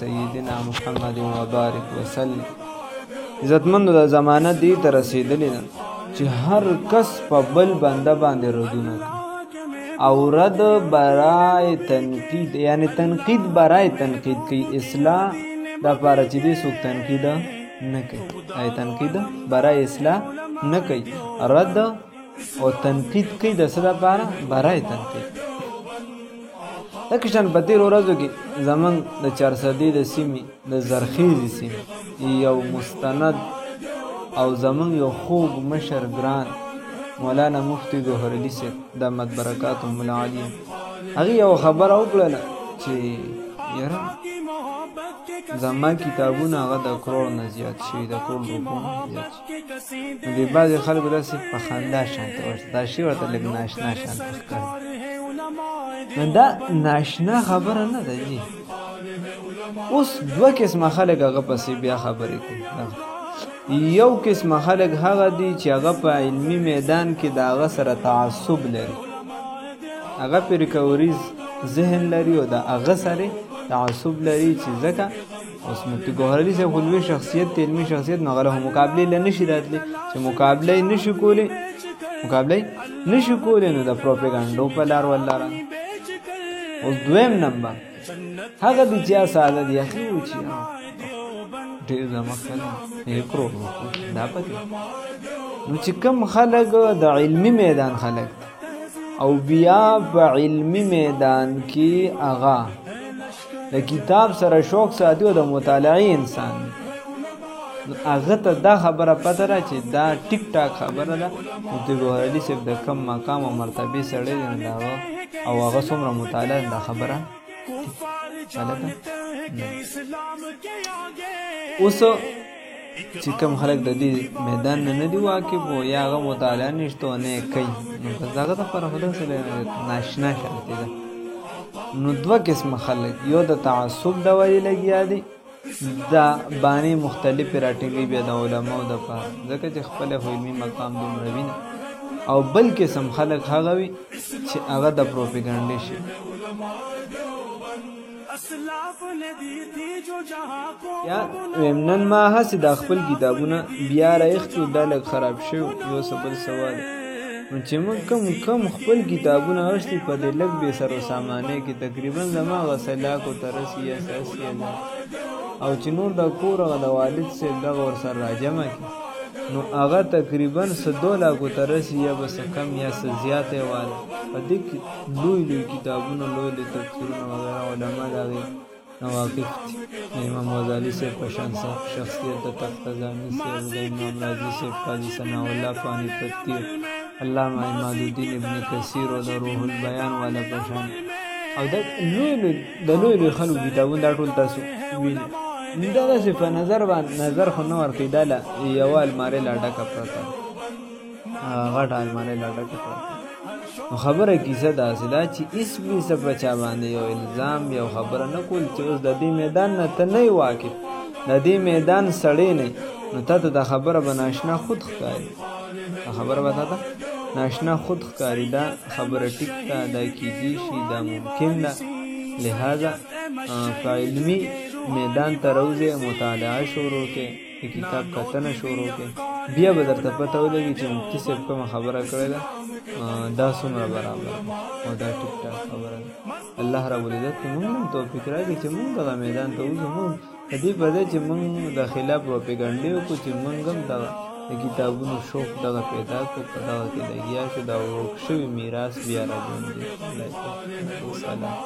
سیدنا محمد وبارک وسلم. عزتمندو دا زمانه دی ته رسیدلې ده چې هر کس په بل بنده باندې ردونه کوي او رد برای تنقید، یعنی تنقید برای تنقید کوي. اصلاح دا پاره چې دی څوک تنقید نه کوي، ای تنقید برای اصلاح نه کوي، رد او تنقید کوي د څه لپاره؟ برای تنقید. لکه شان په تېرو ورځو کې زمونږ د چارسدې د سیمې د زرخیزې سیمې یو مستند او زمونږ یو خوږ مشر ګران مولانا مفتی ظهور علي صاحب دامت برکاتهم العالیه، هغې یو خبره وکړله چې یاره زما کتابونه هغه د کروڑ نه زیات شوي، د کروڑ روپو نه زیات شوي. نو د بعضې خلکو داسې په خندا شانته ورته دا شی ورته لږ ناشنا شانته ښکاري. نو دا ناشنا خبره نه ده جي. اوس دوه قسمه خلک هغه پسې بیا خبرې کوي. یو قسمه خلک هغه دي چې هغه په علمي میدان کې د هغه سره تعصب لري، هغه پریکوریز ذهن لري او د هغه سره تعصب لري چې ځکه اوس مفتي ګوهر علي صاحب خو لوی شخصیت دی، علمي شخصیت، نو هغه له مقابلې له نشي راتلی چې مقابله یې نشي کولی نو د پروپاګانډو په لار ولاړه. اوس دویم نمبر هغه دي چې ساده دي اخی و چې ډېر زما کړه یې کړو دا پکې. نو چې کوم خلک د علمي میدان خلک او بیا په علمي میدان کې هغه د کتاب سره شوق ساتي او د مطالعې انسان هغه ته دا خبره پته ده چې دا ټیک ټاک خبره ده. مفتي ګوهر علي صاحب د کم مقام او مرتبې سړی دی او هغه څومره مطالعه دا خبره غلطه. اوس چې کوم خلک د دې میدان نه دي واقف او یا هغه مطالعه نشته او نه کوي، نو بس هغه دپاره خو داسې ناشنا شانتې ده. نو دوه قسمه خلک، یو د تعصب د وجې لګیا دي، دا باندې مختلفې راټینګوي بیا د علماو دپاره ځکه چې خپله خو علمي مقام دومره وي نه، او بل قسم خلک هغه وي چې هغه د پروپاګانډې شي. یا نن ما هسې دا خپل کتابونه بیا راایښتي دا لږ خراب شوي یو څه بل څه والی، نو چې موږ کم خپل کتابونه اخیستي په دې لږ بې سر و سامانۍ کې تقریبا زما هغه 100 لاکو ته رسي یا 80,000، او چې نور د کور هغه د والد صاحب دغه ورسره راجمع کړي نو هغه تقریبا 2 لاکو ته رسي یا به څه کم یا څه زیاتی والی. په دې کې لوی کتابونه، لوی تفسیرونه وغیره علما د هغې نه واقف دي. د امام غزالي صاحب په شان شخصیت، د تفتزاني صاحب، د امام رازي صاحب، قاضي ثناء الله پانی پتی، علامه عمادالدین ابن کثیر او د روح البیان والا په شان، او د لوی خلکو کتابونه دا ټول تاسو وینئ. دا داسې په نظر خو نه ورکوي، دا له یوه المارۍ لا ډکه پرته، غټه المارۍ لا ډکه پرته. نو خبره کیسه داسې ده چې هېڅ څه په چا باندې یو الزام یو خبره نه کول چې اوس د دې میدان نه ته نه یې واقف، د دې میدان سړی نه، نو تا ته دا خبره به ناشنا خود ښکاري، دا خبره به تا ته ناشنا خود ښکاري. دا خبره ټیک ده، دا کیدی شي، دا ممکن ده. لہذا په علمي میدان ته راوځئ، مطالعه شروع کړئ، د کتاب کتنه شروع کړئ، بیا به درته پته ولګي چې مفتي صاحب کومه خبره کړې ده دا څومره برابر او دا ټیک ټاک خبره ده. الله رب العزت موږ هم توفیق راکړي چې موږ دغه میدان ته وځو، موږ په دې پرځای چې موږ د خلاف پروپاګانډې وکړو چې موږ هم دغه د کتابونو شوق دغه پیدا کړو، په دغه کې لګیا شو، دا ورک شوي میراث بیا راژوندي. سلام.